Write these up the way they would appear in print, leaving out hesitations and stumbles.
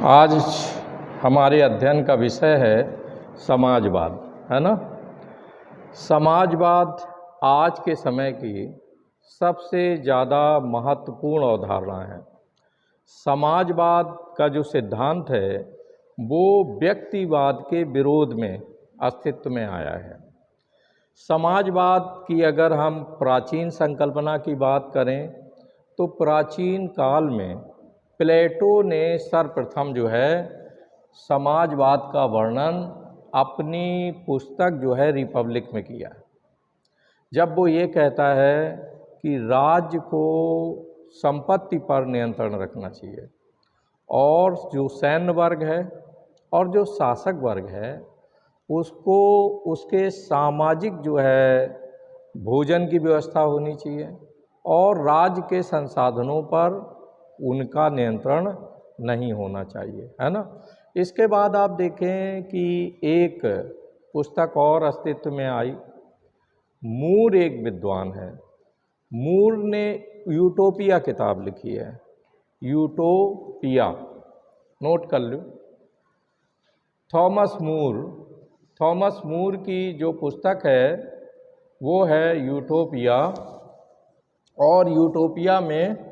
आज हमारे अध्ययन का विषय है समाजवाद, है ना। समाजवाद आज के समय की सबसे ज़्यादा महत्वपूर्ण अवधारणा है। समाजवाद का जो सिद्धांत है वो व्यक्तिवाद के विरोध में अस्तित्व में आया है। समाजवाद की अगर हम प्राचीन संकल्पना की बात करें तो प्राचीन काल में प्लेटो ने सर्वप्रथम जो है समाजवाद का वर्णन अपनी पुस्तक जो है रिपब्लिक में किया। जब वो ये कहता है कि राज्य को संपत्ति पर नियंत्रण रखना चाहिए और जो सैन्य वर्ग है और जो शासक वर्ग है उसको उसके सामाजिक जो है भोजन की व्यवस्था होनी चाहिए और राज्य के संसाधनों पर उनका नियंत्रण नहीं होना चाहिए, है ना। इसके बाद आप देखें कि एक पुस्तक और अस्तित्व में आई। मूर एक विद्वान है, मूर ने यूटोपिया किताब लिखी है। यूटोपिया नोट कर लो। थॉमस मूर की जो पुस्तक है वो है यूटोपिया, और यूटोपिया में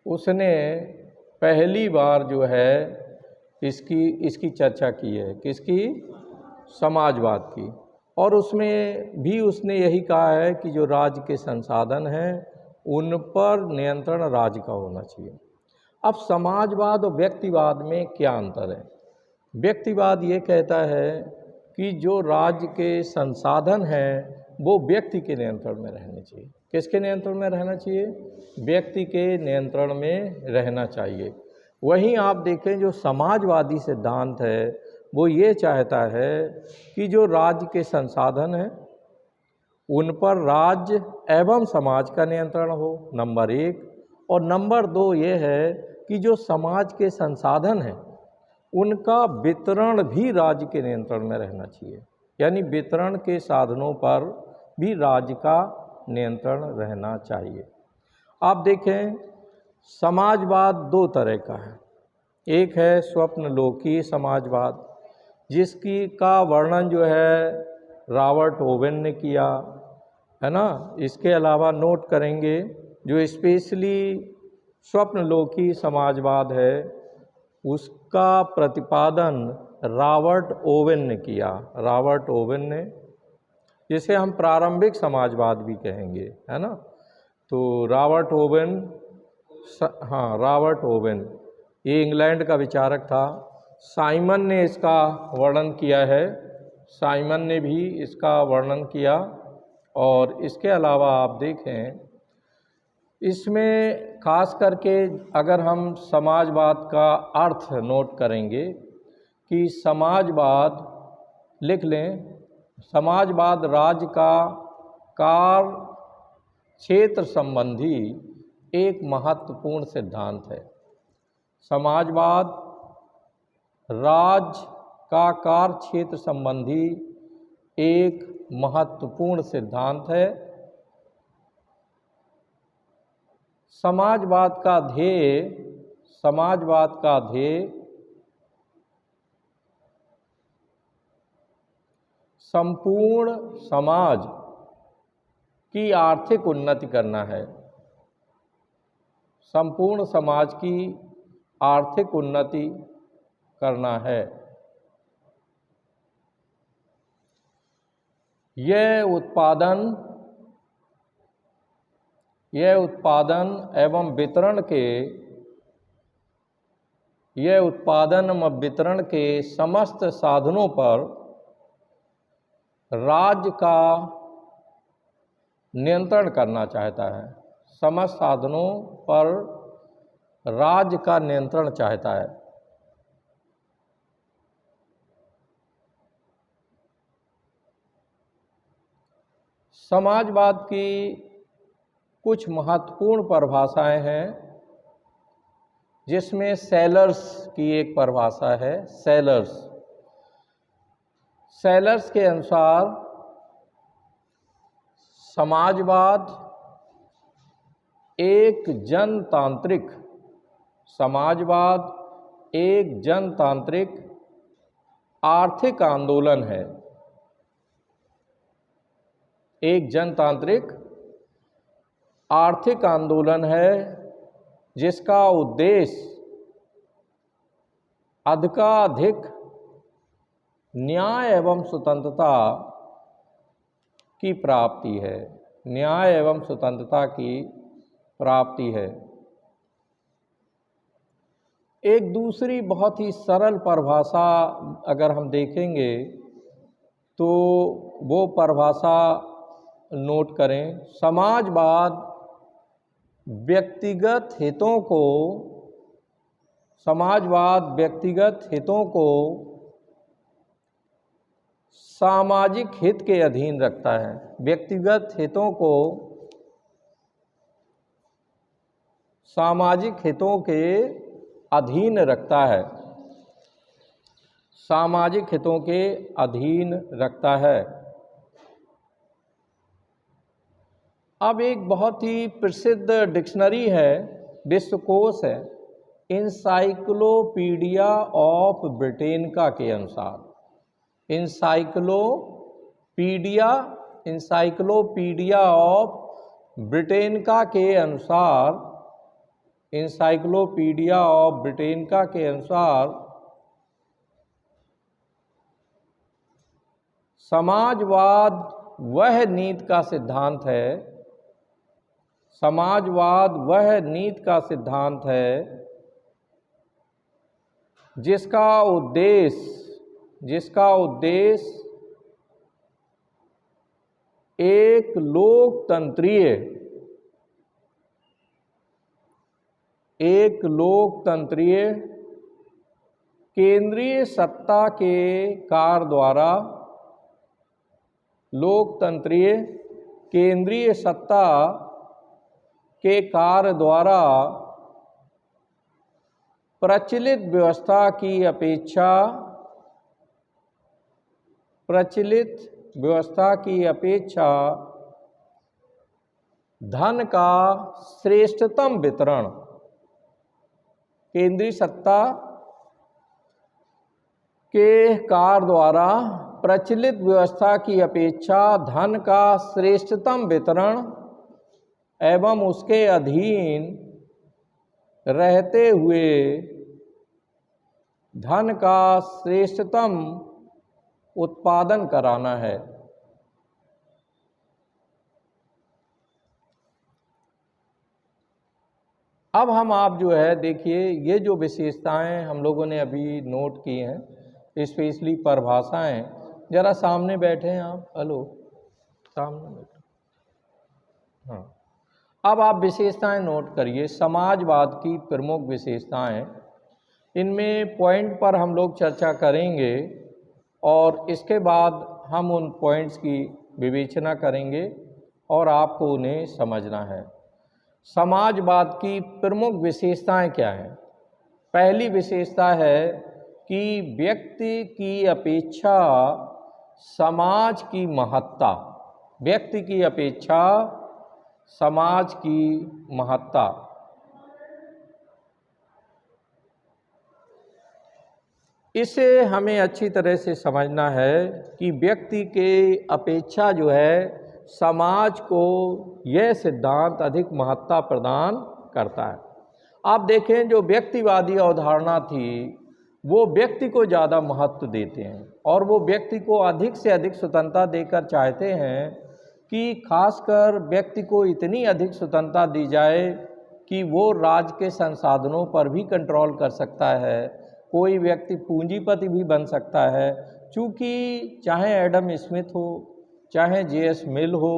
उसने पहली बार जो है इसकी चर्चा की है। किसकी? समाजवाद की। और उसमें भी उसने यही कहा है कि जो राज्य के संसाधन हैं उन पर नियंत्रण राज्य का होना चाहिए। अब समाजवाद और व्यक्तिवाद में क्या अंतर है? व्यक्तिवाद ये कहता है कि जो राज्य के संसाधन हैं वो व्यक्ति के नियंत्रण में रहने चाहिए। किसके नियंत्रण में रहना चाहिए? व्यक्ति के नियंत्रण में रहना चाहिए। वहीं आप देखें जो समाजवादी सिद्धांत है वो ये चाहता है कि जो राज्य के संसाधन हैं उन पर राज्य एवं समाज का नियंत्रण हो, नंबर एक। और नंबर दो ये है कि जो समाज के संसाधन हैं उनका वितरण भी राज्य के नियंत्रण में रहना चाहिए, यानी वितरण के साधनों पर भी राज्य का नियंत्रण रहना चाहिए। आप देखें समाजवाद दो तरह का है। एक है स्वप्नलोकी समाजवाद, जिसकी का वर्णन जो है रॉबर्ट ओवेन ने किया, है ना। इसके अलावा नोट करेंगे जो स्पेशली स्वप्नलोकी समाजवाद है उसका प्रतिपादन रॉबर्ट ओवेन ने किया। रॉबर्ट ओवेन ने, जिसे हम प्रारंभिक समाजवाद भी कहेंगे, है ना। तो रॉबर्ट ओवेन ये इंग्लैंड का विचारक था। साइमन ने इसका वर्णन किया है, साइमन ने भी इसका वर्णन किया। और इसके अलावा आप देखें इसमें खास करके अगर हम समाजवाद का अर्थ नोट करेंगे कि समाजवाद लिख लें, समाजवाद राज्य का कार्य क्षेत्र संबंधी एक महत्वपूर्ण सिद्धांत है। समाजवाद राज्य का कार्य क्षेत्र संबंधी एक महत्वपूर्ण सिद्धांत है। समाजवाद का ध्येय संपूर्ण समाज की आर्थिक उन्नति करना है। संपूर्ण समाज की आर्थिक उन्नति करना है। यह उत्पादन एवं वितरण के समस्त साधनों पर राज्य का नियंत्रण करना चाहता है। समस्त साधनों पर राज्य का नियंत्रण चाहता है। समाजवाद की कुछ महत्वपूर्ण परिभाषाएं हैं, जिसमें सेलर्स की एक परिभाषा है। सेलर्स के अनुसार समाजवाद एक जनतांत्रिक समाजवाद एक जनतांत्रिक आर्थिक आंदोलन है। एक जनतांत्रिक आर्थिक आंदोलन है जिसका उद्देश्य अधिकाधिक न्याय एवं स्वतंत्रता की प्राप्ति है। न्याय एवं स्वतंत्रता की प्राप्ति है। एक दूसरी बहुत ही सरल परिभाषा अगर हम देखेंगे तो वो परिभाषा नोट करें। समाजवाद व्यक्तिगत हितों को सामाजिक हित के अधीन रखता है। व्यक्तिगत हितों को सामाजिक हितों के अधीन रखता है। सामाजिक हितों के अधीन रखता है। अब एक बहुत ही प्रसिद्ध डिक्शनरी है, विश्वकोश है, इंसाइक्लोपीडिया ऑफ ब्रिटेनिका के अनुसार, इंसाइक्लोपीडिया ऑफ ब्रिटेनिका के अनुसार, इंसाइक्लोपीडिया ऑफ ब्रिटेनिका के अनुसार समाजवाद वह नीति का सिद्धांत है, समाजवाद वह नीति का सिद्धांत है जिसका उद्देश्य एक लोकतंत्रीय केंद्रीय सत्ता के कार्य द्वारा, लोकतंत्रीय केंद्रीय सत्ता के कार्य द्वारा प्रचलित व्यवस्था की अपेक्षा धन का श्रेष्ठतम वितरण, केंद्रीय सत्ता के कार्य द्वारा प्रचलित व्यवस्था की अपेक्षा धन का श्रेष्ठतम वितरण एवं उसके अधीन रहते हुए धन का श्रेष्ठतम उत्पादन कराना है। अब हम आप जो है देखिए, ये जो विशेषताएं हम लोगों ने अभी नोट की हैं, स्पेशली परिभाषाएं, जरा सामने बैठे हैं आप, हेलो सामने बैठे, हाँ। अब आप विशेषताएं नोट करिए, समाजवाद की प्रमुख विशेषताएं। इनमें पॉइंट पर हम लोग चर्चा करेंगे और इसके बाद हम उन पॉइंट्स की विवेचना करेंगे और आपको उन्हें समझना है। समाजवाद की प्रमुख विशेषताएं क्या हैं? पहली विशेषता है कि व्यक्ति की अपेक्षा समाज की महत्ता, व्यक्ति की अपेक्षा समाज की महत्ता। इसे हमें अच्छी तरह से समझना है कि व्यक्ति के अपेक्षा जो है समाज को यह सिद्धांत अधिक महत्ता प्रदान करता है। आप देखें, जो व्यक्तिवादी अवधारणा थी वो व्यक्ति को ज़्यादा महत्व देते हैं और वो व्यक्ति को अधिक से अधिक स्वतंत्रता देकर चाहते हैं कि खासकर व्यक्ति को इतनी अधिक स्वतंत्रता दी जाए कि वो राज्य के संसाधनों पर भी कंट्रोल कर सकता है। कोई व्यक्ति पूंजीपति भी बन सकता है, चूँकि चाहे एडम स्मिथ हो, चाहे जे.एस. मिल हो,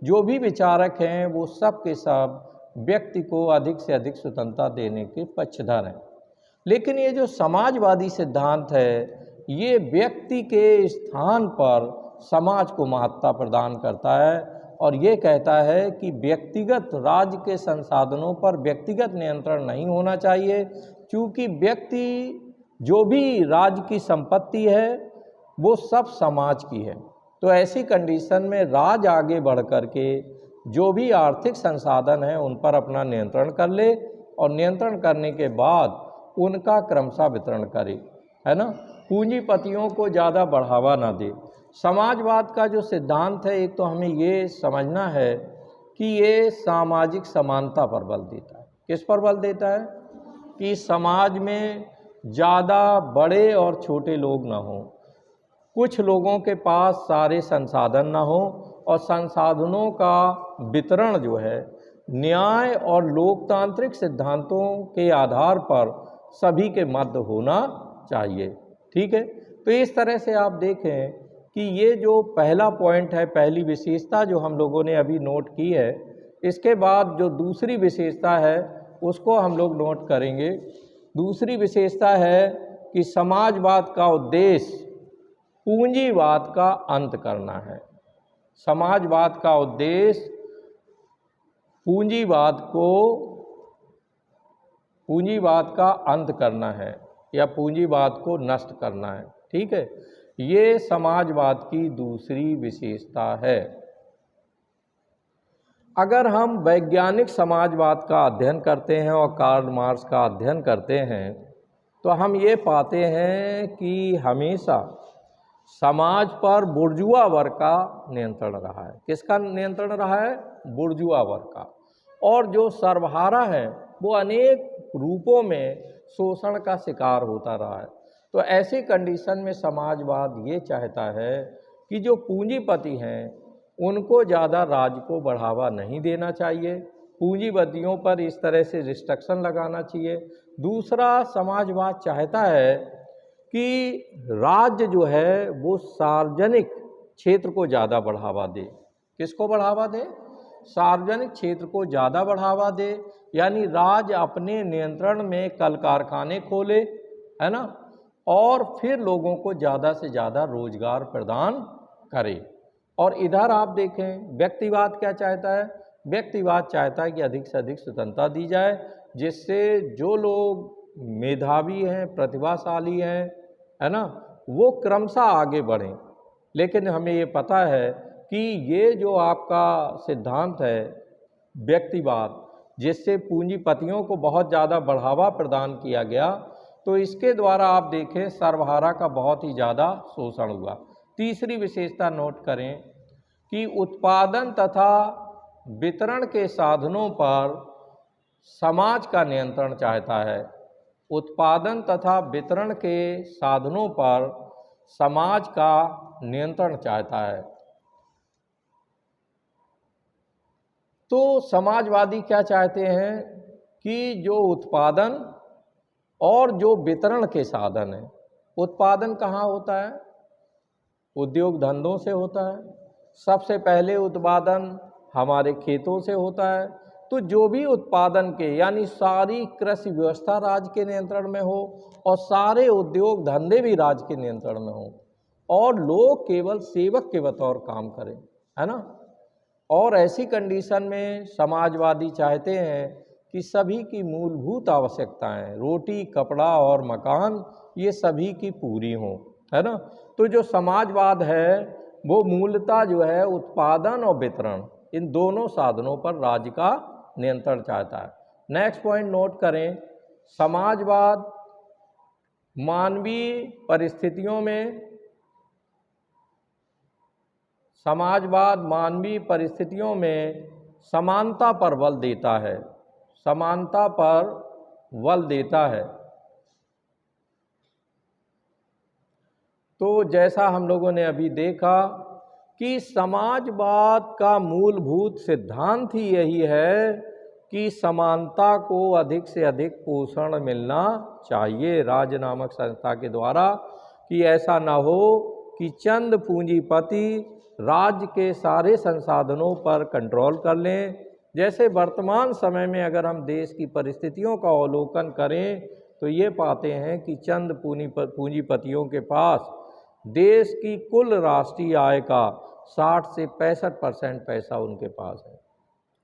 जो भी विचारक हैं वो सब के सब व्यक्ति को अधिक से अधिक स्वतंत्रता देने के पक्षधर हैं। लेकिन ये जो समाजवादी सिद्धांत है ये व्यक्ति के स्थान पर समाज को महत्ता प्रदान करता है और ये कहता है कि व्यक्तिगत राज्य के संसाधनों पर व्यक्तिगत नियंत्रण नहीं होना चाहिए, क्योंकि व्यक्ति जो भी राज्य की संपत्ति है वो सब समाज की है। तो ऐसी कंडीशन में राज्य आगे बढ़ कर के जो भी आर्थिक संसाधन हैं उन पर अपना नियंत्रण कर ले और नियंत्रण करने के बाद उनका क्रमशः वितरण करे, है ना। पूंजीपतियों को ज़्यादा बढ़ावा ना दे। समाजवाद का जो सिद्धांत है, एक तो हमें ये समझना है कि ये सामाजिक समानता पर बल देता है। किस पर बल देता है? कि समाज में ज़्यादा बड़े और छोटे लोग ना हों, कुछ लोगों के पास सारे संसाधन ना हो, और संसाधनों का वितरण जो है न्याय और लोकतांत्रिक सिद्धांतों के आधार पर सभी के मध्य होना चाहिए। ठीक है, तो इस तरह से आप देखें कि ये जो पहला पॉइंट है, पहली विशेषता जो हम लोगों ने अभी नोट की है, इसके बाद जो दूसरी विशेषता है उसको हम लोग नोट करेंगे। दूसरी विशेषता है कि समाजवाद का उद्देश्य पूंजीवाद का अंत करना है। समाजवाद का उद्देश्य पूंजीवाद का अंत करना है या पूंजीवाद को नष्ट करना है। ठीक है, ये समाजवाद की दूसरी विशेषता है। अगर हम वैज्ञानिक समाजवाद का अध्ययन करते हैं और कार्ल मार्क्स का अध्ययन करते हैं तो हम ये पाते हैं कि हमेशा समाज पर बुर्जुआ वर्ग का नियंत्रण रहा है। किसका नियंत्रण रहा है? बुर्जुआ वर्ग का। और जो सर्वहारा है वो अनेक रूपों में शोषण का शिकार होता रहा है। तो ऐसी कंडीशन में समाजवाद ये चाहता है कि जो पूंजीपति हैं उनको ज़्यादा राज को बढ़ावा नहीं देना चाहिए, पूंजीपतियों पर इस तरह से रिस्ट्रिक्शन लगाना चाहिए। दूसरा, समाजवाद चाहता है कि राज्य जो है वो सार्वजनिक क्षेत्र को ज़्यादा बढ़ावा दे। किसको बढ़ावा दे? सार्वजनिक क्षेत्र को ज़्यादा बढ़ावा दे, यानी राज्य अपने नियंत्रण में कल कारखाने खोले, है ना, और फिर लोगों को ज़्यादा से ज़्यादा रोजगार प्रदान करे। और इधर आप देखें व्यक्तिवाद क्या चाहता है? व्यक्तिवाद चाहता है कि अधिक से अधिक स्वतंत्रता दी जाए, जिससे जो लोग मेधावी हैं, प्रतिभाशाली हैं, है ना, वो क्रमशः आगे बढ़ें। लेकिन हमें ये पता है कि ये जो आपका सिद्धांत है व्यक्तिवाद, जिससे पूंजीपतियों को बहुत ज़्यादा बढ़ावा प्रदान किया गया, तो इसके द्वारा आप देखें सर्वहारा का बहुत ही ज़्यादा शोषण हुआ। तीसरी विशेषता नोट करें कि उत्पादन तथा वितरण के साधनों पर समाज का नियंत्रण चाहता है। उत्पादन तथा वितरण के साधनों पर समाज का नियंत्रण चाहता है। तो समाजवादी क्या चाहते हैं कि जो उत्पादन और जो वितरण के साधन हैं, उत्पादन कहाँ होता है? उद्योग धंधों से होता है। सबसे पहले उत्पादन हमारे खेतों से होता है। तो जो भी उत्पादन के यानी सारी कृषि व्यवस्था राज्य के नियंत्रण में हो और सारे उद्योग धंधे भी राज्य के नियंत्रण में हो और लोग केवल सेवक के बतौर काम करें, है ना। और ऐसी कंडीशन में समाजवादी चाहते हैं कि सभी की मूलभूत आवश्यकताएं, रोटी, कपड़ा और मकान, ये सभी की पूरी हों, है ना। तो जो समाजवाद है वो मूलतः जो है उत्पादन और वितरण, इन दोनों साधनों पर राज्य का नियंत्रण चाहता है। नेक्स्ट पॉइंट नोट करें, समाजवाद मानवीय परिस्थितियों में समानता पर बल देता है। समानता पर बल देता है। तो जैसा हम लोगों ने अभी देखा कि समाजवाद का मूलभूत सिद्धांत ही यही है कि समानता को अधिक से अधिक पोषण मिलना चाहिए राज्य नामक संस्था के द्वारा, कि ऐसा ना हो कि चंद पूंजीपति राज्य के सारे संसाधनों पर कंट्रोल कर लें। जैसे वर्तमान समय में अगर हम देश की परिस्थितियों का अवलोकन करें तो ये पाते हैं कि चंद पूंजीपतियों के पास देश की कुल राष्ट्रीय आय का 60 से 65% पैसा उनके पास है,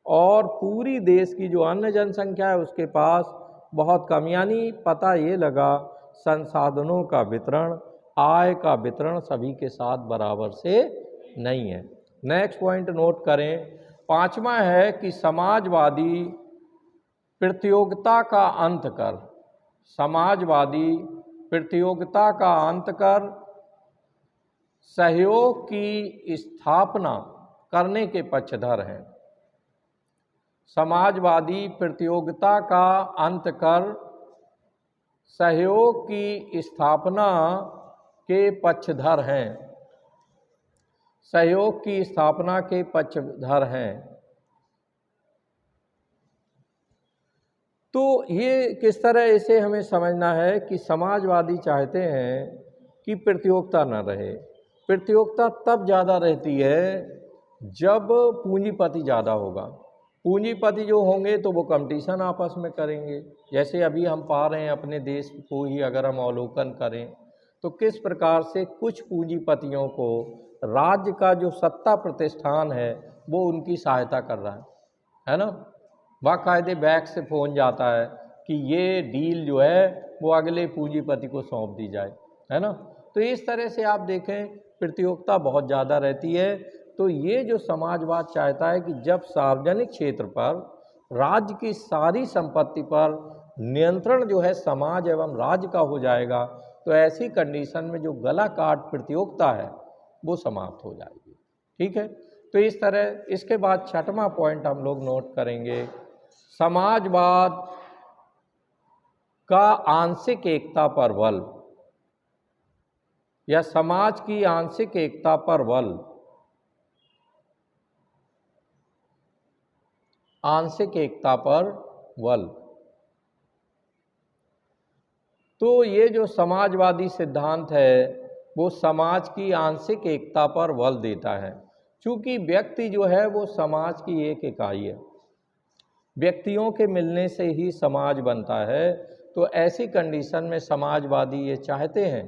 और पूरी देश की जो अन्य जनसंख्या है उसके पास बहुत कम। यानी पता ये लगा संसाधनों का वितरण, आय का वितरण सभी के साथ बराबर से नहीं है। नेक्स्ट पॉइंट नोट करें, पांचवा है कि समाजवादी प्रतियोगिता का अंत कर समाजवादी प्रतियोगिता का अंत कर सहयोग की स्थापना करने के पक्षधर हैं। समाजवादी प्रतियोगिता का अंत कर सहयोग की स्थापना के पक्षधर हैं। सहयोग की स्थापना के पक्षधर हैं। तो ये किस तरह इसे हमें समझना है कि समाजवादी चाहते हैं कि प्रतियोगिता न रहे। प्रतियोगिता तब ज़्यादा रहती है जब पूंजीपति ज़्यादा होगा। पूंजीपति जो होंगे तो वो कंपटीशन आपस में करेंगे। जैसे अभी हम पा रहे हैं अपने देश को ही अगर हम अवलोकन करें तो किस प्रकार से कुछ पूंजीपतियों को राज्य का जो सत्ता प्रतिष्ठान है वो उनकी सहायता कर रहा है ना। बाकायदे बैक से फ़ोन जाता है कि ये डील जो है वो अगले पूंजीपति को सौंप दी जाए, है ना। तो इस तरह से आप देखें प्रतियोगिता बहुत ज़्यादा रहती है। तो ये जो समाजवाद चाहता है कि जब सार्वजनिक क्षेत्र पर राज्य की सारी संपत्ति पर नियंत्रण जो है समाज एवं राज्य का हो जाएगा तो ऐसी कंडीशन में जो गला काट प्रतियोगिता है वो समाप्त हो जाएगी। ठीक है, तो इस तरह इसके बाद छठवां पॉइंट हम लोग नोट करेंगे, समाजवाद का आंशिक एकता पर बल या समाज की आंशिक एकता पर बल। आंशिक एकता पर बल। तो ये जो समाजवादी सिद्धांत है वो समाज की आंशिक एकता पर बल देता है। क्योंकि व्यक्ति जो है वो समाज की एक इकाई है, व्यक्तियों के मिलने से ही समाज बनता है। तो ऐसी कंडीशन में समाजवादी ये चाहते हैं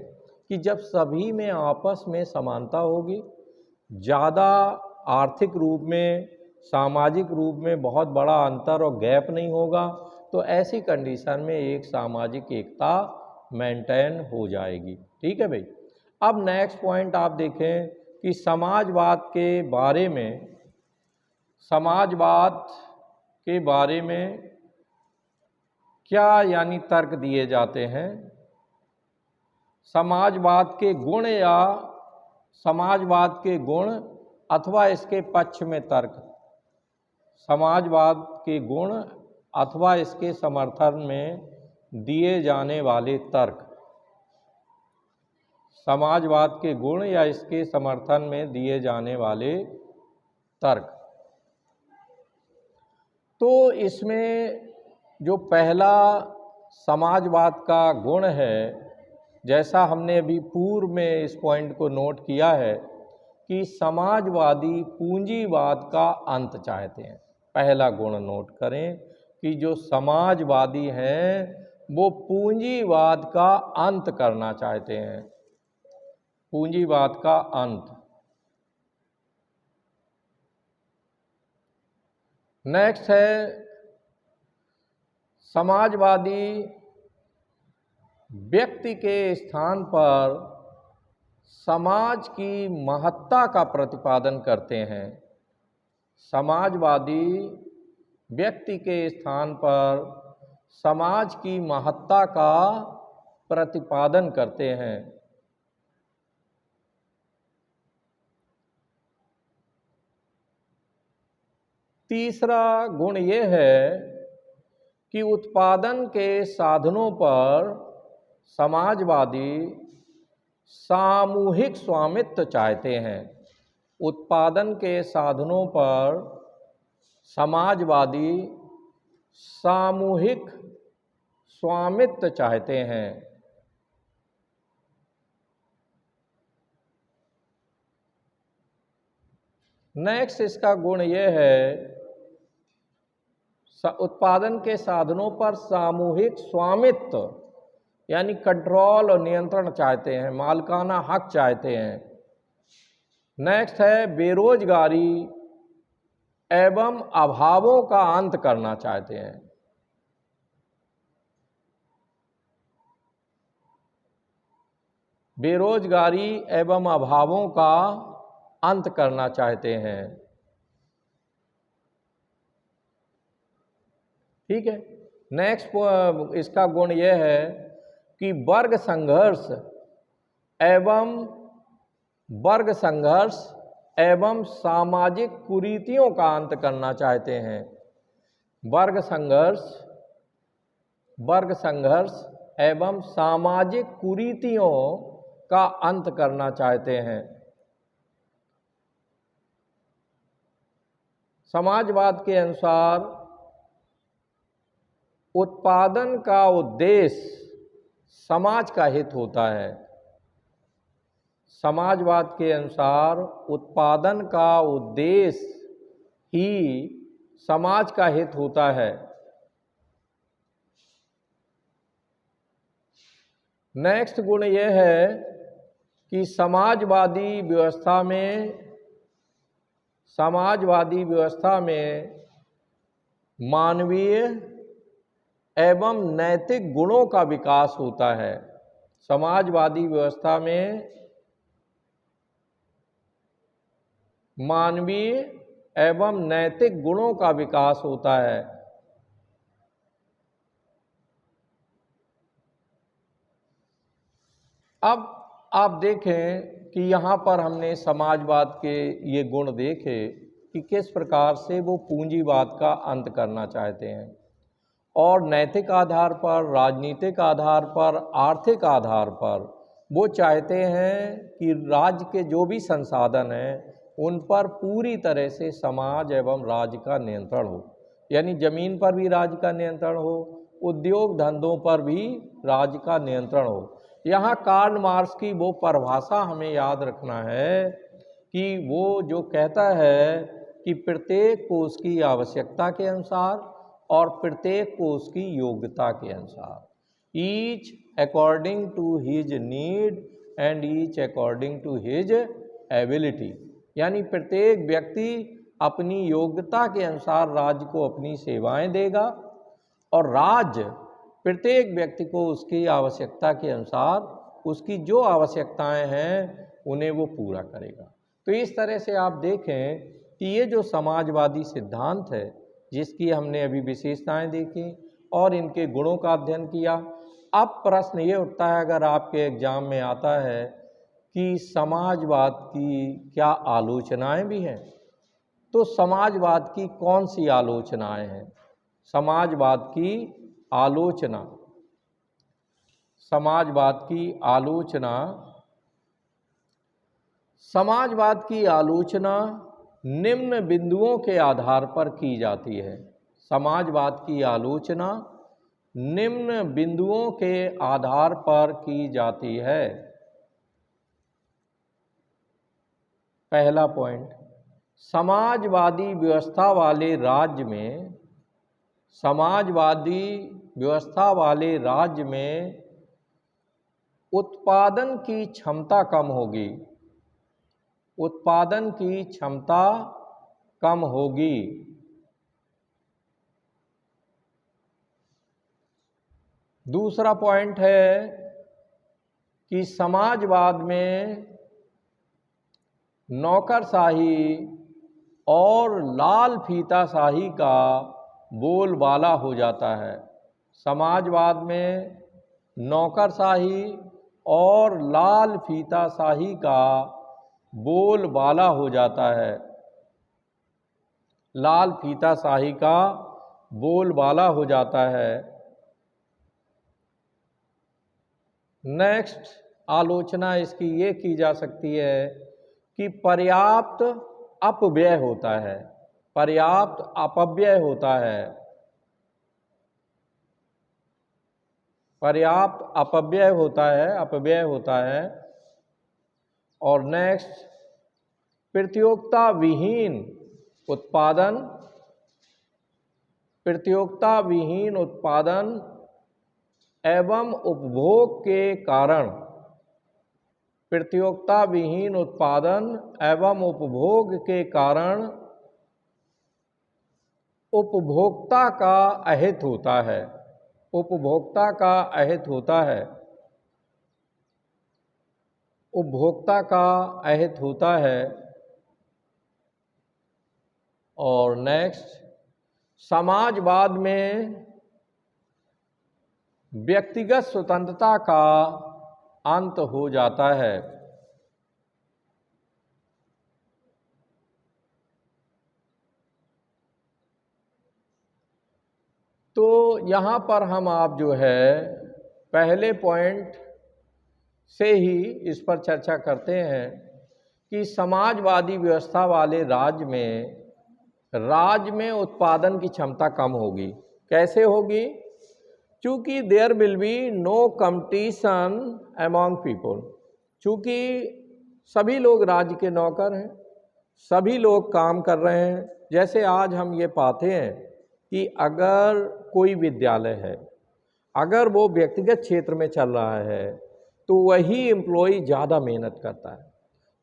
कि जब सभी में आपस में समानता होगी, ज़्यादा आर्थिक रूप में सामाजिक रूप में बहुत बड़ा अंतर और गैप नहीं होगा, तो ऐसी कंडीशन में एक सामाजिक एकता मेंटेन हो जाएगी। ठीक है भाई। अब नेक्स्ट पॉइंट आप देखें कि समाजवाद के बारे में क्या यानी तर्क दिए जाते हैं। समाजवाद के गुण अथवा इसके पक्ष में तर्क। समाजवाद के गुण अथवा इसके समर्थन में दिए जाने वाले तर्क। समाजवाद के गुण या इसके समर्थन में दिए जाने वाले तर्क। तो इसमें जो पहला समाजवाद का गुण है, जैसा हमने अभी पूर्व में इस पॉइंट को नोट किया है कि समाजवादी पूंजीवाद का अंत चाहते हैं। पहला गुण नोट करें कि जो समाजवादी हैं वो पूंजीवाद का अंत करना चाहते हैं। पूंजीवाद का अंत। नेक्स्ट है समाजवादी व्यक्ति के स्थान पर समाज की महत्ता का प्रतिपादन करते हैं। समाजवादी व्यक्ति के स्थान पर समाज की महत्ता का प्रतिपादन करते हैं। तीसरा गुण ये है कि उत्पादन के साधनों पर समाजवादी सामूहिक स्वामित्व चाहते हैं। उत्पादन के साधनों पर समाजवादी सामूहिक स्वामित्व चाहते हैं। नेक्स्ट इसका गुण यह है, उत्पादन के साधनों पर सामूहिक स्वामित्व यानी कंट्रोल और नियंत्रण चाहते हैं, मालिकाना हक चाहते हैं। नेक्स्ट है बेरोजगारी एवं अभावों का अंत करना चाहते हैं। बेरोजगारी एवं अभावों का अंत करना चाहते हैं। ठीक है। नेक्स्ट इसका गुण यह है कि वर्ग संघर्ष एवं सामाजिक कुरीतियों का अंत करना चाहते हैं। वर्ग संघर्ष एवं सामाजिक कुरीतियों का अंत करना चाहते हैं। समाजवाद के अनुसार उत्पादन का उद्देश्य समाज का हित होता है। समाजवाद के अनुसार उत्पादन का उद्देश्य ही समाज का हित होता है। नेक्स्ट गुण यह है कि समाजवादी व्यवस्था में मानवीय एवं नैतिक गुणों का विकास होता है। समाजवादी व्यवस्था में मानवीय एवं नैतिक गुणों का विकास होता है। अब आप देखें कि यहाँ पर हमने समाजवाद के ये गुण देखे कि किस प्रकार से वो पूंजीवाद का अंत करना चाहते हैं और नैतिक आधार पर, राजनीतिक आधार पर, आर्थिक आधार पर वो चाहते हैं कि राज्य के जो भी संसाधन हैं उन पर पूरी तरह से समाज एवं राज्य का नियंत्रण हो। यानी ज़मीन पर भी राज्य का नियंत्रण हो, उद्योग धंधों पर भी राज्य का नियंत्रण हो। यहाँ कार्ल मार्क्स की वो परिभाषा हमें याद रखना है कि वो जो कहता है कि प्रत्येक को उसकी आवश्यकता के अनुसार और प्रत्येक को उसकी योग्यता के अनुसार, each according to his need and each according to his ability. यानी प्रत्येक व्यक्ति अपनी योग्यता के अनुसार राज्य को अपनी सेवाएं देगा और राज्य प्रत्येक व्यक्ति को उसकी आवश्यकता के अनुसार उसकी जो आवश्यकताएं हैं उन्हें वो पूरा करेगा। तो इस तरह से आप देखें कि ये जो समाजवादी सिद्धांत है जिसकी हमने अभी विशेषताएं देखी और इनके गुणों का अध्ययन किया। अब प्रश्न ये उठता है, अगर आपके एग्जाम में आता है कि समाजवाद की क्या आलोचनाएं भी हैं, तो समाजवाद की कौन सी आलोचनाएं हैं? समाजवाद की आलोचना निम्न बिंदुओं के आधार पर की जाती है। समाजवाद की आलोचना निम्न बिंदुओं के आधार पर की जाती है। पहला पॉइंट, समाजवादी व्यवस्था वाले राज्य में उत्पादन की क्षमता कम होगी। दूसरा पॉइंट है कि समाजवाद में नौकरशाही और लाल फीताशाही का बोलबाला हो जाता है। समाजवाद में नौकरशाही और लाल फीताशाही का बोलबाला हो जाता है। लाल फीताशाही का बोलबाला हो जाता है। नेक्स्ट आलोचना इसकी ये की जा सकती है कि पर्याप्त अपव्यय होता है। और नेक्स्ट, प्रतियोगिता विहीन उत्पादन एवं उपभोग के कारण उपभोक्ता का अहित होता है। और नेक्स्ट, समाजवाद में व्यक्तिगत स्वतंत्रता का अंत हो जाता है। तो यहाँ पर हम आप जो है पहले पॉइंट से ही इस पर चर्चा करते हैं कि समाजवादी व्यवस्था वाले राज्य में उत्पादन की क्षमता कम होगी। कैसे होगी? चूँकि there will be no competition among people. चूँकि सभी लोग राज्य के नौकर हैं, सभी लोग काम कर रहे हैं। जैसे आज हम ये पाते हैं कि अगर कोई विद्यालय है, अगर वो व्यक्तिगत क्षेत्र में चल रहा है तो वही एम्प्लॉय ज़्यादा मेहनत करता है,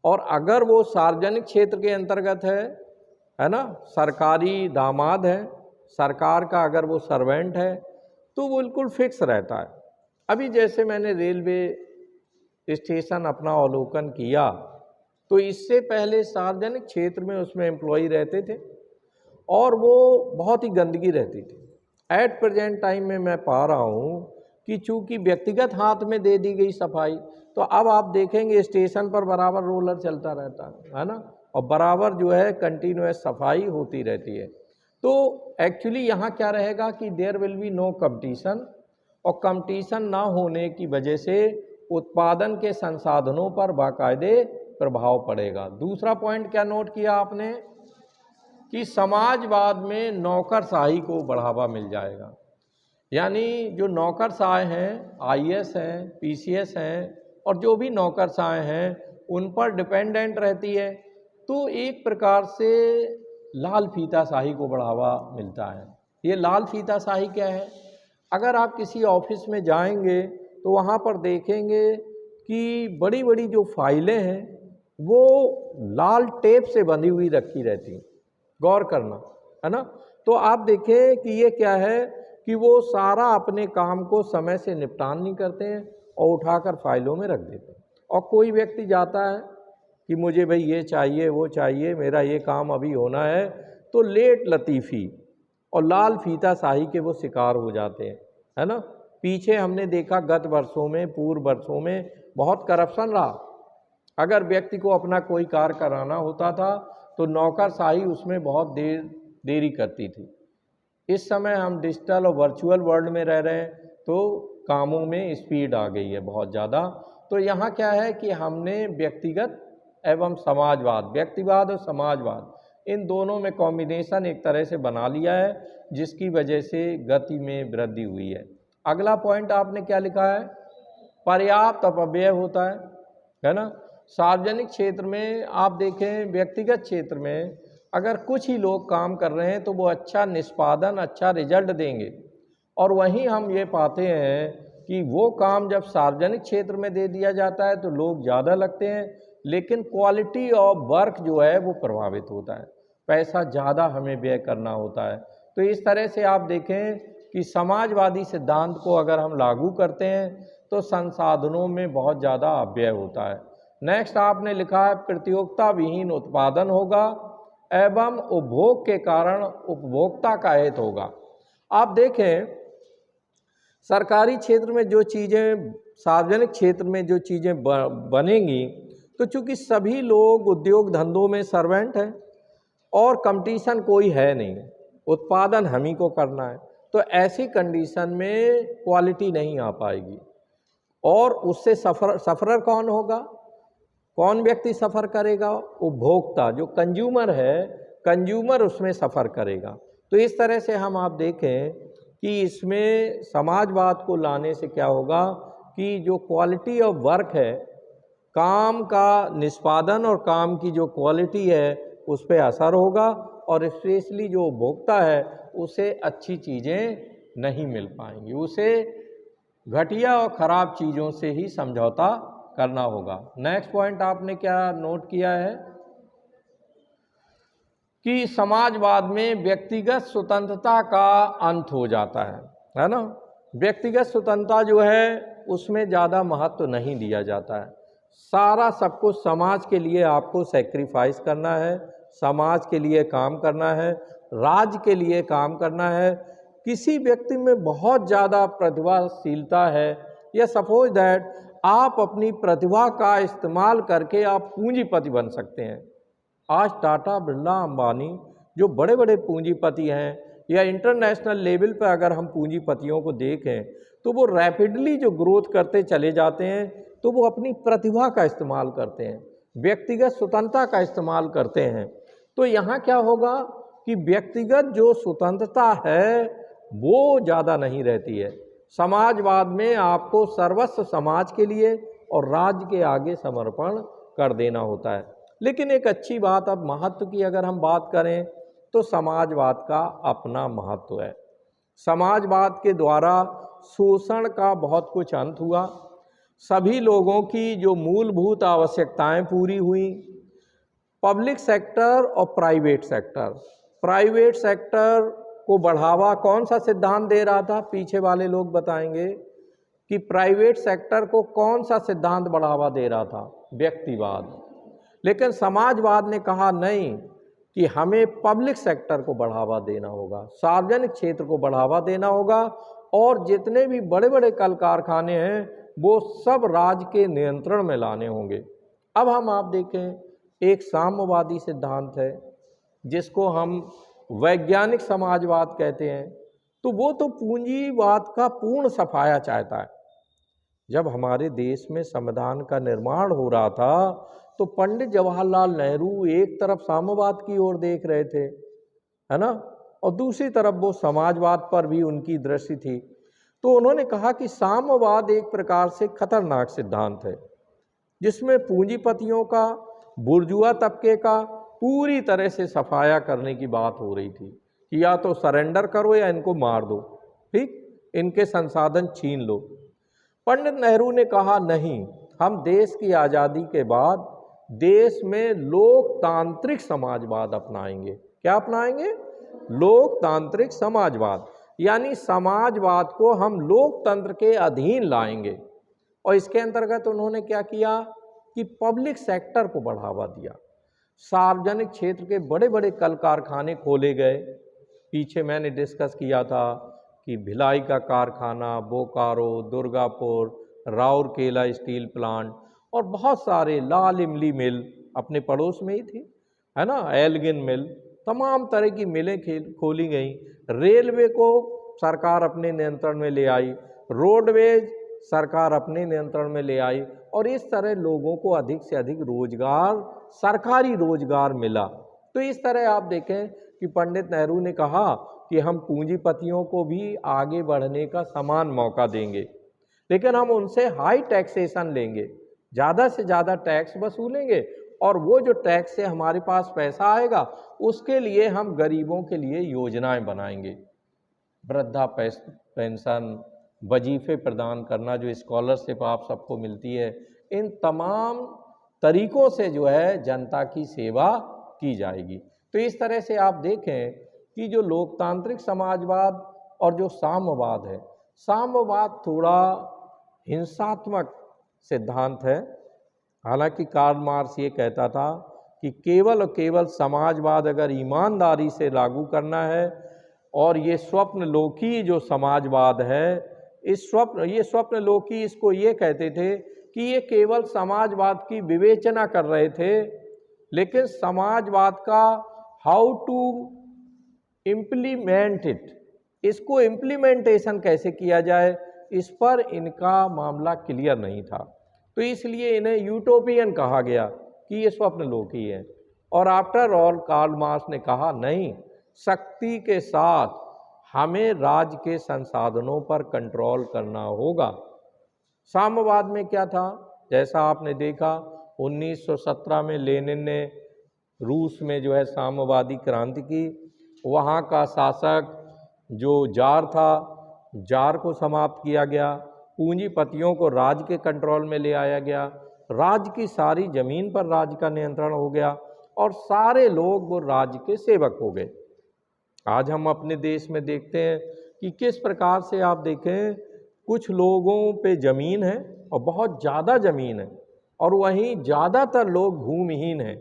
और अगर वो सार्वजनिक क्षेत्र के अंतर्गत है ना, सरकारी दामाद है, सरकार का अगर वो सर्वेंट है, तो वो बिल्कुल फिक्स रहता है। अभी जैसे मैंने रेलवे स्टेशन अपना अवलोकन किया, तो इससे पहले सार्वजनिक क्षेत्र में उसमें एम्प्लॉय रहते थे और वो बहुत ही गंदगी रहती थी। एट प्रेजेंट टाइम में मैं पा रहा हूँ कि चूँकि व्यक्तिगत हाथ में दे दी गई सफाई, तो अब आप देखेंगे स्टेशन पर बराबर रोलर चलता रहता है ना, और बराबर जो है कंटिन्यूअस सफाई होती रहती है। तो एक्चुअली यहाँ क्या रहेगा कि there will be no competition, और कंपटीशन ना होने की वजह से उत्पादन के संसाधनों पर बाकायदे प्रभाव पड़ेगा। दूसरा पॉइंट क्या नोट किया आपने कि समाजवाद में नौकरशाही को बढ़ावा मिल जाएगा। यानी जो नौकरशाह हैं, आईएएस हैं, पीसीएस हैं, और जो भी नौकरशाह हैं उन पर डिपेंडेंट रहती है, तो एक प्रकार से लाल फीताशाही को बढ़ावा मिलता है। ये लाल फीताशाही क्या है? अगर आप किसी ऑफिस में जाएंगे तो वहाँ पर देखेंगे कि बड़ी बड़ी जो फाइलें हैं वो लाल टेप से बंधी हुई रखी रहती, गौर करना, है ना। तो आप देखें कि ये क्या है कि वो सारा अपने काम को समय से निपटान नहीं करते हैं और उठाकर फाइलों में रख देते हैं। और कोई व्यक्ति जाता है कि मुझे भाई ये चाहिए, वो चाहिए, मेरा ये काम अभी होना है, तो लेट लतीफ़ी और लाल फीताशाही के वो शिकार हो जाते हैं, है ना। पीछे हमने देखा गत वर्षों में, पूर्व वर्षों में बहुत करप्शन रहा। अगर व्यक्ति को अपना कोई कार्य कराना होता था तो नौकरशाही उसमें बहुत देरी करती थी। इस समय हम डिजिटल और वर्चुअल वर्ल्ड में रह रहे हैं, तो कामों में स्पीड आ गई है बहुत ज़्यादा। तो यहाँ क्या है कि हमने व्यक्तिगत एवं समाजवाद, व्यक्तिवाद और समाजवाद, इन दोनों में कॉम्बिनेशन एक तरह से बना लिया है, जिसकी वजह से गति में वृद्धि हुई है। अगला पॉइंट आपने क्या लिखा है? पर्याप्त अपव्यय होता है ना। सार्वजनिक क्षेत्र में आप देखें, व्यक्तिगत क्षेत्र में अगर कुछ ही लोग काम कर रहे हैं तो वो अच्छा निष्पादन, अच्छा रिजल्ट देंगे, और वहीं हम ये पाते हैं कि वो काम जब सार्वजनिक क्षेत्र में दे दिया जाता है तो लोग ज़्यादा लगते हैं, लेकिन क्वालिटी ऑफ वर्क जो है वो प्रभावित होता है, पैसा ज़्यादा हमें व्यय करना होता है। तो इस तरह से आप देखें कि समाजवादी सिद्धांत को अगर हम लागू करते हैं तो संसाधनों में बहुत ज़्यादा अपव्यय होता है। नेक्स्ट आपने लिखा है प्रतियोगिता विहीन उत्पादन होगा एवं उपभोग के कारण उपभोक्ता का हित होगा। आप देखें सरकारी क्षेत्र में जो चीज़ें, सार्वजनिक क्षेत्र में जो चीज़ें बनेंगी, तो चूँकि सभी लोग उद्योग धंधों में सर्वेंट हैं और कंपटीशन कोई है नहीं, उत्पादन हम ही को करना है, तो ऐसी कंडीशन में क्वालिटी नहीं आ पाएगी। और उससे सफरर कौन होगा? कौन व्यक्ति सफ़र करेगा? उपभोक्ता, जो कंज्यूमर है, कंज्यूमर उसमें सफ़र करेगा। तो इस तरह से हम आप देखें कि इसमें समाजवाद को लाने से क्या होगा कि जो क्वालिटी ऑफ वर्क है, काम का निष्पादन और काम की जो क्वालिटी है उस पर असर होगा, और स्पेशली जो उपभोक्ता है उसे अच्छी चीज़ें नहीं मिल पाएंगी, उसे घटिया और ख़राब चीज़ों से ही समझौता करना होगा। नेक्स्ट पॉइंट आपने क्या नोट किया है कि समाजवाद में व्यक्तिगत स्वतंत्रता का अंत हो जाता है ना। व्यक्तिगत स्वतंत्रता जो है उसमें ज़्यादा महत्व नहीं दिया जाता है। सारा सब कुछ समाज के लिए आपको सेक्रीफाइस करना है, समाज के लिए काम करना है, राज्य के लिए काम करना है, किसी व्यक्ति में बहुत ज़्यादा प्रतिभाशीलता है, या सपोज दैट आप अपनी प्रतिभा का इस्तेमाल करके आप पूंजीपति बन सकते हैं। आज टाटा, बिरला, अंबानी जो बड़े बड़े पूंजीपति हैं, या इंटरनेशनल लेवल पर अगर हम पूंजीपतियों को देखें तो वो रैपिडली जो ग्रोथ करते चले जाते हैं, तो वो अपनी प्रतिभा का इस्तेमाल करते हैं, व्यक्तिगत स्वतंत्रता का इस्तेमाल करते हैं। तो यहाँ क्या होगा कि व्यक्तिगत जो स्वतंत्रता है वो ज़्यादा नहीं रहती है। समाजवाद में आपको सर्वस्व समाज के लिए और राज्य के आगे समर्पण कर देना होता है। लेकिन एक अच्छी बात, अब महत्व की अगर हम बात करें तो समाजवाद का अपना महत्व है। समाजवाद के द्वारा शोषण का बहुत कुछ अंत हुआ, सभी लोगों की जो मूलभूत आवश्यकताएं पूरी हुई। पब्लिक सेक्टर और प्राइवेट सेक्टर को बढ़ावा कौन सा सिद्धांत दे रहा था? पीछे वाले लोग बताएंगे कि प्राइवेट सेक्टर को कौन सा सिद्धांत बढ़ावा दे रहा था? व्यक्तिवाद। लेकिन समाजवाद ने कहा नहीं, कि हमें पब्लिक सेक्टर को बढ़ावा देना होगा, सार्वजनिक क्षेत्र को बढ़ावा देना होगा, और जितने भी बड़े बड़े कल कारखाने हैं वो सब राज्य के नियंत्रण में लाने होंगे। अब हम आप देखें, एक साम्यवादी सिद्धांत है जिसको हम वैज्ञानिक समाजवाद कहते हैं, तो वो तो पूंजीवाद का पूर्ण सफाया चाहता है। जब हमारे देश में संविधान का निर्माण हो रहा था तो पंडित जवाहरलाल नेहरू एक तरफ साम्यवाद की ओर देख रहे थे, है ना, और दूसरी तरफ वो समाजवाद पर भी उनकी दृष्टि थी। तो उन्होंने कहा कि साम्यवाद एक प्रकार से खतरनाक सिद्धांत है, जिसमें पूंजीपतियों का, बुर्जुआ तबके का पूरी तरह से सफाया करने की बात हो रही थी कि या तो सरेंडर करो या इनको मार दो, ठीक, इनके संसाधन छीन लो। पंडित नेहरू ने कहा नहीं, हम देश की आज़ादी के बाद देश में लोकतांत्रिक समाजवाद अपनाएंगे। क्या अपनाएंगे? लोकतांत्रिक समाजवाद, यानी समाजवाद को हम लोकतंत्र के अधीन लाएंगे। और इसके अंतर्गत उन्होंने क्या किया कि पब्लिक सेक्टर को बढ़ावा दिया। सार्वजनिक क्षेत्र के बड़े बड़े कल कारखाने खोले गए। पीछे मैंने डिस्कस किया था कि भिलाई का कारखाना, बोकारो, दुर्गापुर, राउरकेला स्टील प्लांट, और बहुत सारे, लाल इमली मिल अपने पड़ोस में ही थी, है ना, एल्गिन मिल, तमाम तरह की मिलें खोली गई। रेलवे को सरकार अपने नियंत्रण में ले आई, रोडवेज सरकार अपने नियंत्रण में ले आई, और इस तरह लोगों को अधिक से अधिक रोजगार, सरकारी रोजगार मिला। तो इस तरह आप देखें कि पंडित नेहरू ने कहा कि हम पूंजीपतियों को भी आगे बढ़ने का समान मौका देंगे, लेकिन हम उनसे हाई टैक्सेशन लेंगे, ज़्यादा से ज़्यादा टैक्स वसूलेंगे, और वो जो टैक्स से हमारे पास पैसा आएगा उसके लिए हम गरीबों के लिए योजनाएं बनाएंगे। वृद्धा पेंशन, वजीफे प्रदान करना, जो स्कॉलरशिप आप सबको मिलती है, इन तमाम तरीक़ों से जो है जनता की सेवा की जाएगी। तो इस तरह से आप देखें कि जो लोकतांत्रिक समाजवाद और जो साम्यवाद है, साम्यवाद थोड़ा हिंसात्मक सिद्धांत है। हालांकि कार्ल मार्क्स ये कहता था कि केवल और केवल समाजवाद अगर ईमानदारी से लागू करना है, और ये स्वप्नलोकी जो समाजवाद है, ये स्वप्नलोकी इसको ये कहते थे कि ये केवल समाजवाद की विवेचना कर रहे थे, लेकिन समाजवाद का हाउ टू इम्प्लीमेंट इट, इसको इम्प्लीमेंटेशन कैसे किया जाए, इस पर इनका मामला क्लियर नहीं था। तो इसलिए इन्हें यूटोपियन कहा गया कि ये स्वप्नलोकी है। और आफ्टर ऑल कार्ल मार्क्स ने कहा नहीं, शक्ति के साथ हमें राज्य के संसाधनों पर कंट्रोल करना होगा। साम्यवाद में क्या था? जैसा आपने देखा 1917 में लेनिन ने रूस में जो है साम्यवादी क्रांति की। वहाँ का शासक जो जार था, जार को समाप्त किया गया, पूंजीपतियों को राज्य के कंट्रोल में ले आया गया, राज्य की सारी जमीन पर राज्य का नियंत्रण हो गया, और सारे लोग वो राज्य के सेवक हो गए। आज हम अपने देश में देखते हैं कि किस प्रकार से, आप देखें, कुछ लोगों पे ज़मीन है और बहुत ज़्यादा ज़मीन है, और वहीं ज़्यादातर लोग भूमिहीन हैं,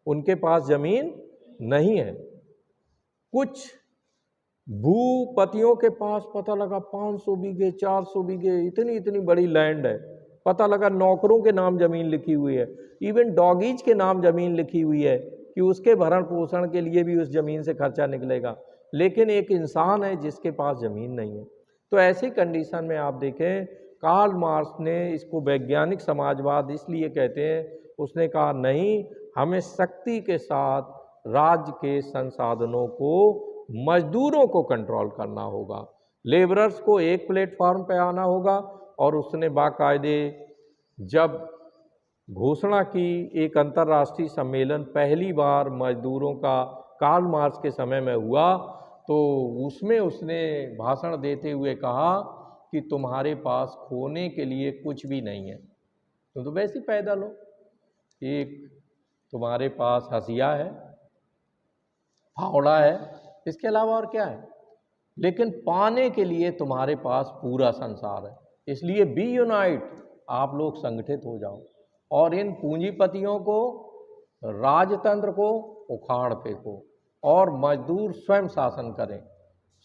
उनके पास ज़मीन नहीं है। कुछ भूपतियों के पास पता लगा 500 बीघे 400 बीघे इतनी इतनी बड़ी लैंड है, पता लगा नौकरों के नाम जमीन लिखी हुई है, इवन डॉगीज के नाम जमीन लिखी हुई है कि उसके भरण पोषण के लिए भी उस जमीन से खर्चा निकलेगा, लेकिन एक इंसान है जिसके पास जमीन नहीं है। तो ऐसी कंडीशन में आप देखें, कार्ल मार्क्स ने इसको वैज्ञानिक समाजवाद इसलिए कहते हैं, उसने कहा नहीं, हमें शक्ति के साथ राज्य के संसाधनों को, मजदूरों को कंट्रोल करना होगा, लेबरर्स को एक प्लेटफॉर्म पे आना होगा। और उसने बाकायदे जब घोषणा की, एक अंतर्राष्ट्रीय सम्मेलन पहली बार मजदूरों का कार्ल मार्क्स के समय में हुआ, तो उसमें उसने भाषण देते हुए कहा कि तुम्हारे पास खोने के लिए कुछ भी नहीं है, तुम तो वैसे ही पैदल हो, एक तुम्हारे पास हसिया है, फावड़ा है, इसके अलावा और क्या है, लेकिन पाने के लिए तुम्हारे पास पूरा संसार है। इसलिए बी यूनाइट, आप लोग संगठित हो जाओ और इन पूंजीपतियों को, राजतंत्र को उखाड़ फेंको और मजदूर स्वयं शासन करें,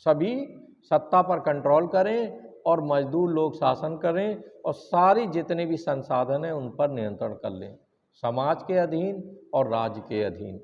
सभी सत्ता पर कंट्रोल करें और मजदूर लोग शासन करें और सारी जितने भी संसाधन हैं उन पर नियंत्रण कर लें, समाज के अधीन और राज्य के अधीन।